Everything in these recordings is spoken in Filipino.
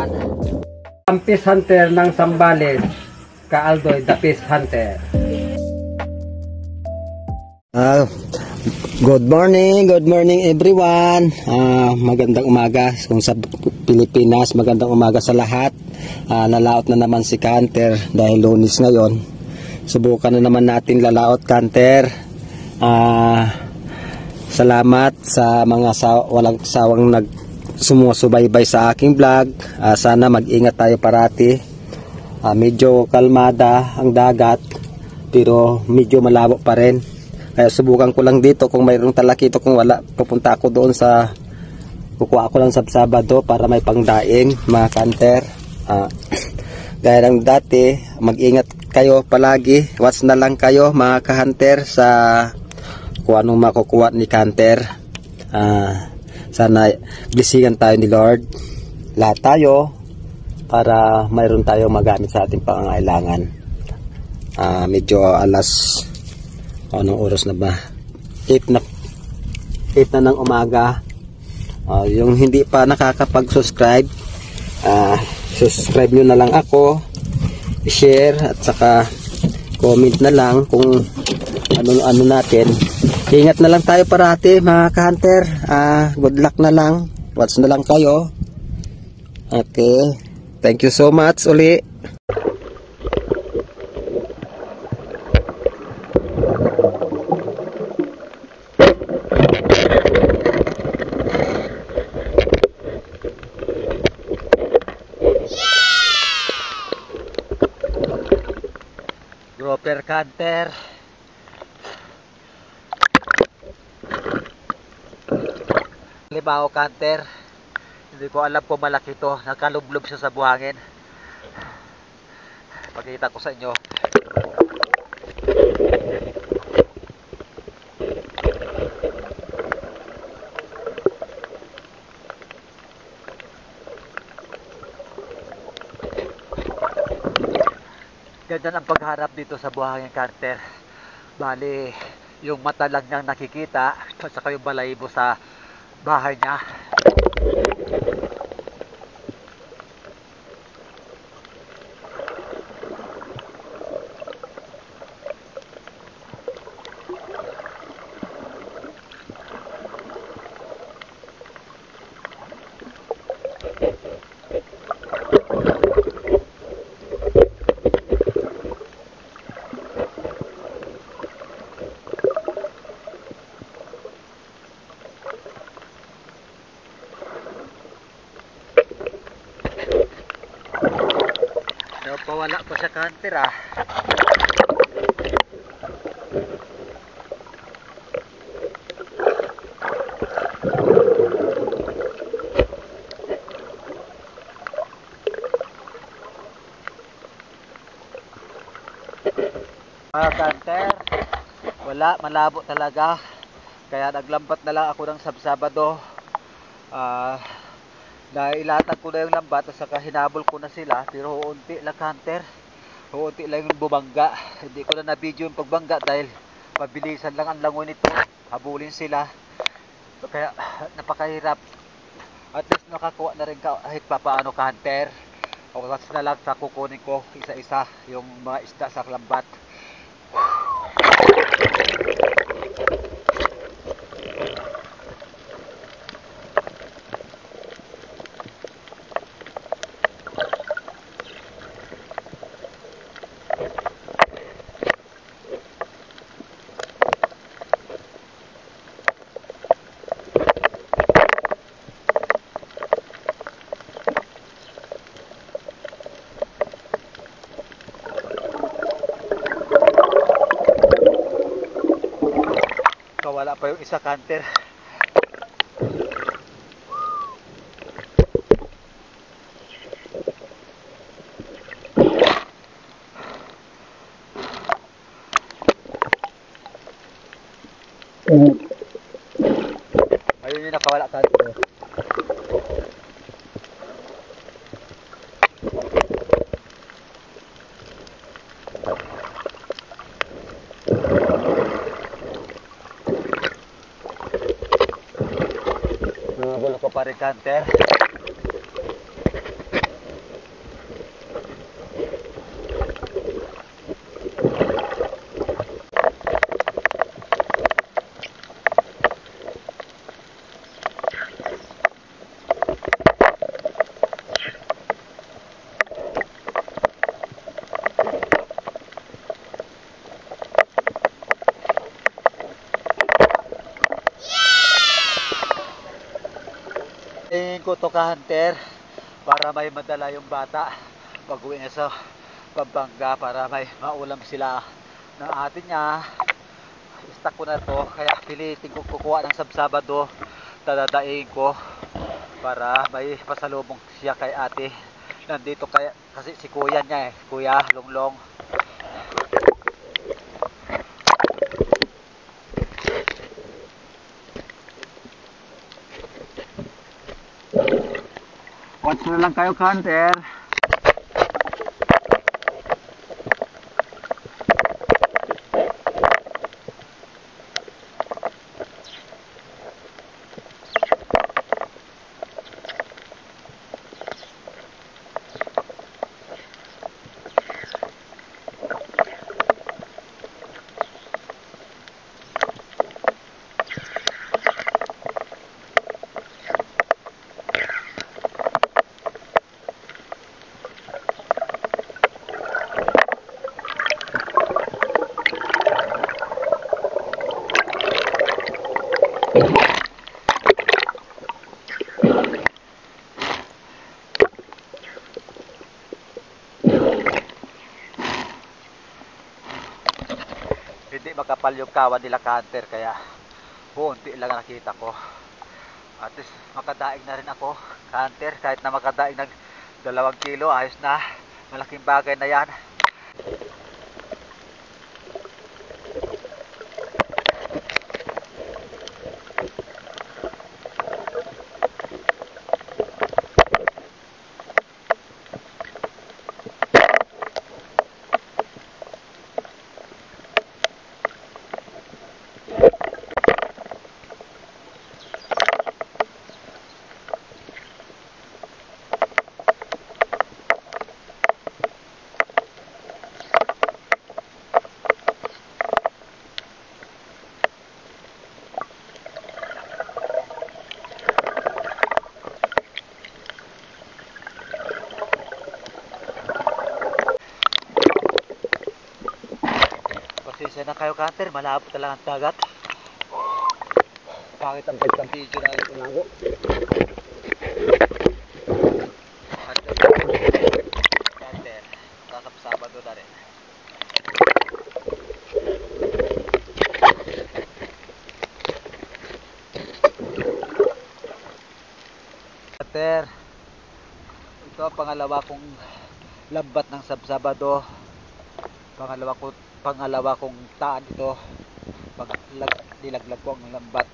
Palawan. Ang Peace Hunter ng Zambales, Kaaldoy, the Peace Hunter. Good morning everyone. Magandang umaga kung sa Pilipinas, magandang umaga sa lahat. Lalaot na naman si Hunter dahil Lunes ngayon. Subukan na naman natin lalaot, Hunter. Salamat sa mga walang sawang sumusubaybay sa aking vlog. Sana mag-ingat tayo parati. Medyo kalmada ang dagat pero medyo malabo pa rin. Kaya subukan ko lang dito kung mayroong talakito. Kung wala, pupunta ako doon kukuha ako lang sa Sabado para may pangdaing, mga Hunter. Gaya ng dati, mag-ingat kayo palagi. Watch na lang kayo, mga ka-Hunter, sa kung anong makukuha ni Hunter. Sana blessingan tayo ni Lord, lahat tayo, para mayroon tayong magamit sa ating pangangailangan. Medyo anong oras na ba? 8 na ng umaga. Yung hindi pa nakakapag-subscribe, subscribe nyo na lang ako, share at saka comment na lang kung ano natin. Ingat na lang tayo parati, mga ka-Hunter. Good luck na lang. Watch na lang kayo. Okay. Thank you so much uli. Grouper Hunter. Limaw Hunter. Hindi ko alam kung malaki to. Nakalublob siya sa buhangin. Pakita ko sa inyo. Ganyan ang pagharap dito sa buhangin, Hunter. Bali, yung mata lang niyang nakikita at saka yung balahibo sa bahay niya. Pawala pa siya, Hunter, Hunter, wala, malabo talaga. Kaya naglambat na lang ako ng Sabado. Nailatag ko na yung lambat at saka hinabol ko na sila, pero unti lang, Hunter. Unti lang yung bumangga. Hindi ko na na-video yung pagbangga dahil mabilisan lang ang langoy nito. Habulin sila. Kaya napakahirap. At least nakakuha na rin kahit papaano, Hunter. O kasi na lang sa kukunin ko isa-isa yung mga isda sa lambat. Wala pa yung isa, Hunter. Ayun yung nakawala, Hunter. Nagulo ko pa rin, Hunter. ko to ka-hunter para may madala yung bata pag-uwi niya sa Pampanga para may maulam sila ng atin niya. Stock ko na to kaya pilitin ko kukuha ng Sabado, dadadaing ko para may pasalubong siya kay ate. Nandito kaya kasi si kuya niya Kuya Longlong. Watch na lang kayo, hunter. Hindi makapal yung kawan nila hunter kaya unti lang nakita ko. At least makadaing na rin ako hunter, kahit na makadaing ng 2 kilo ayos na, malaking bagay na yan. Pasensya na kayo hunter, malabo talaga ang dagat. Pangit ang pagkang video na ito nago. Hunter, Sabado na rin. Hunter, ito ang pangalawa kong lambat ng Sabado. Pangalawa kong taan ito. Pag nilaglag ko ang lambat.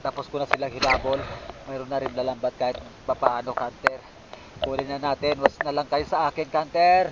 Tapos ko na silang hinabol. Mayroon na rin lalambat kahit papaano hunter. Kunin na natin. Was na lang kayo sa akin hunter.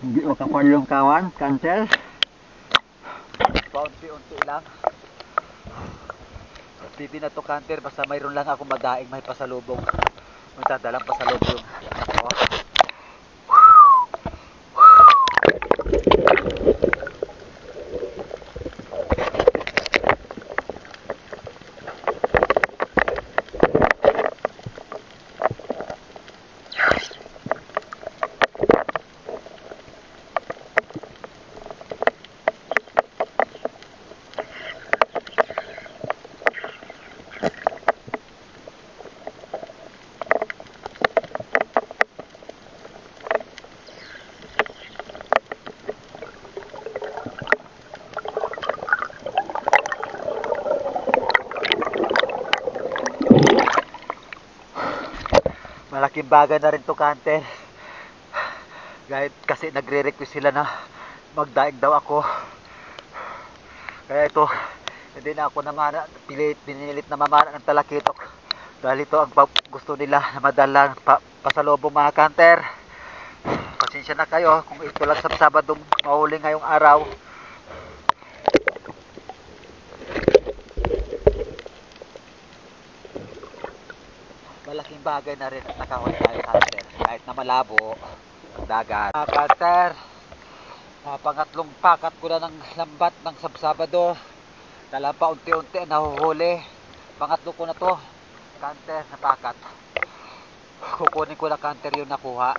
Hindi makapal yung kawan, cancel. Paunti-unti lang. Hindi na to canter, basta mayroon lang ako madaing may pasalubong. May dadalang pasalubong. Ako. Malaking bagay na rin to hunter. Kahit kasi nagre-request sila na magdaig daw ako. Kaya ito, hindi na ako namana, pinilit na mamana ng talakitok. Dahil ito ang gusto nila na madalang pasalubong mga hunter. Pasensya na kayo kung ito lang sa Sabadong mahuli ngayong araw. malaking bagay na rin at nakahuli tayo Hunter. Kahit na malabo ang dagat. Hunter, pangatlong pakat ko na ng lambat ng Sabado. Dala pa unti-unti nahuhuli. Pangatlo ko na to Hunter na pakat. Kukunin ko na Hunter yung nakuha.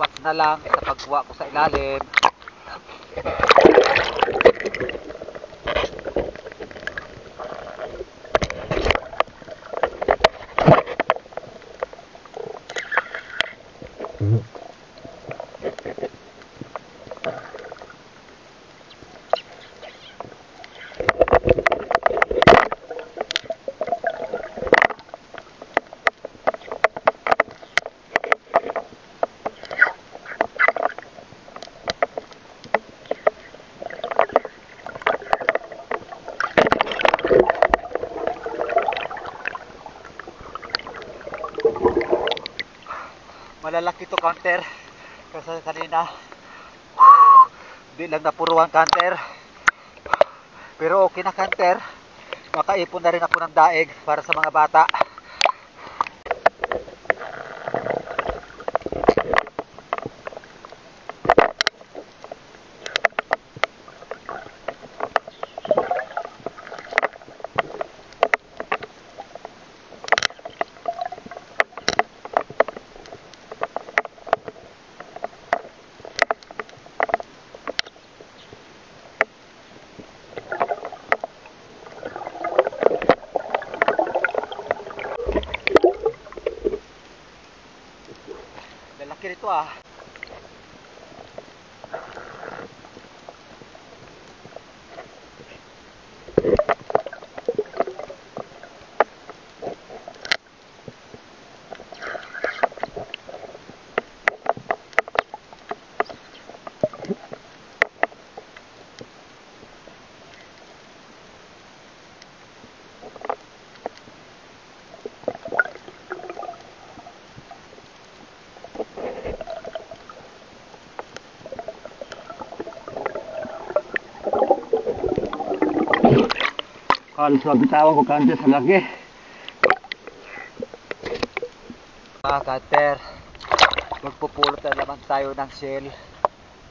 Watch na lang sa pagkuha ko sa ilalim. Malalaki to Hunter kasi kanina di lang napuruan Hunter, pero okay na Hunter, makaipon na rin ako ng daig para sa mga bata. Lalaki nito ah. Halos mabitawan ko Hunter sa laki. Hunter, magpupulot na naman tayo ng shell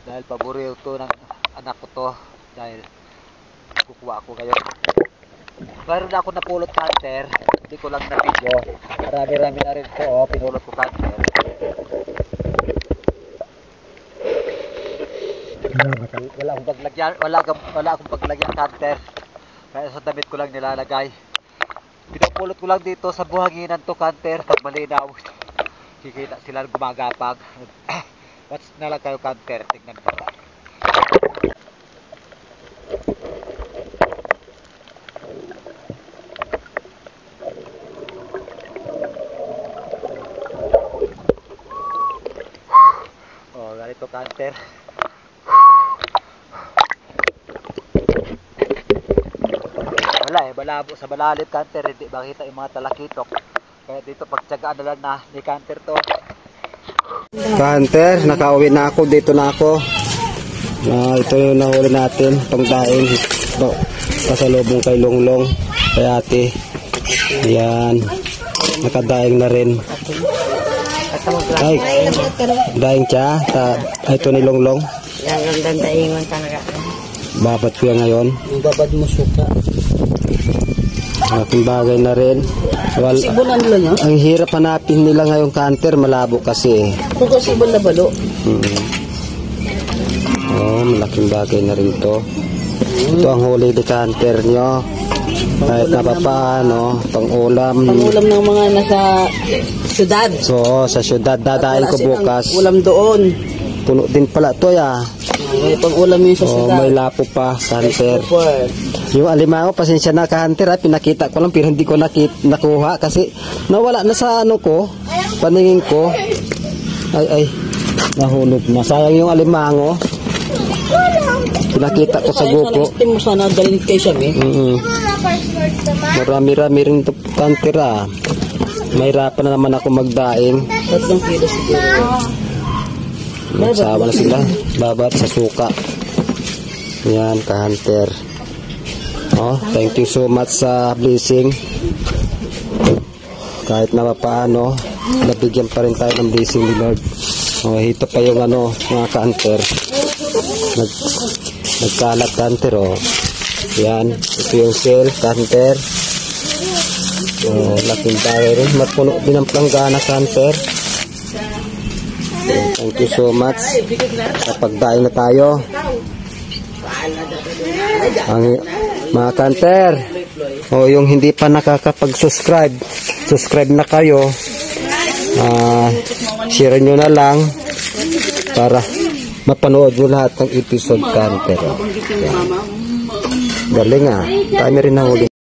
dahil paborito ng anak ko to, dahil kukuha ako ngayon. Meron na ako napulot Hunter, hindi ko lang na video. Marami-rami na rin ko pinulot ko Hunter. Wala akong paglagyan Hunter, kaya sa damit ko lang nilalagay. Pinupulot ko lang dito sa buhanginan to Hunter. Pag malinaw, kikita sila gumagapag. Watch na lang kayo Hunter, tignan mo. Oh, ganito Hunter. Wala malabo sa malalim Hunter, hindi makita yung mga talakitok. Kaya dito pagtsagaan na lang na ni Hunter to. Hunter, nakauwi na ako, dito na ako. Ito yung nahuli natin, pangdaing. Pasalubong kay Longlong, kay ate. Ayan, nakadaing na rin. Ay, daing siya. Ito ni Longlong. Yang gandang daingon talaga. Babat ko yan ngayon. Babad mo suka. Aking bagay na rin. Sibulan lang yun? Ang hirap hanapin nila ngayong Hunter, malabo kasi. Kung sibol na balo. Malaking bagay na rin to. Ito ang huli ni Hunter nyo. Kahit na papaano, pang-ulam. Pang-ulam ng mga nasa syudad. So, sa syudad, dadain ko bukas. Ulam doon. Puno din pala to ya. May pang-ulam yun sa syudad. May lapo pa, Hunter. Yung alimango, pasensya na Hunter, pinakita ko lang pero hindi ko nakuha kasi nawala na sa ano ko, paningin ko. Ay, nahulog na. Sayang yung alimango. Pinakita ko sa GoPro. Sana mo sana dalhin kay Shami. Marami-rami rin ito Hunter ah. Mahirapan na naman ako magdaing. 3 kilo siguro. Magsawa na sila. Babat sa suka. Yan Hunter. Thank you so much sa blessing. kahit na paano, nabigyan pa rin tayo ng blessing ni Lord. Oh, ito pa yung mga ka-hunter. Nagkalat ka-hunter, oh. Yan, ito yung cell, ka-hunter. Oh, laking bagay rin. Matpuno din ang planggana, ka-hunter. Thank you so much. Kapagdaing na tayo. Ang mga ka-hunter, oh, yung hindi pa nakakapag-subscribe, subscribe na kayo. Share nyo na lang para mapanood nyo lahat ng episode, ka-hunter. Galing, dami rin na huli.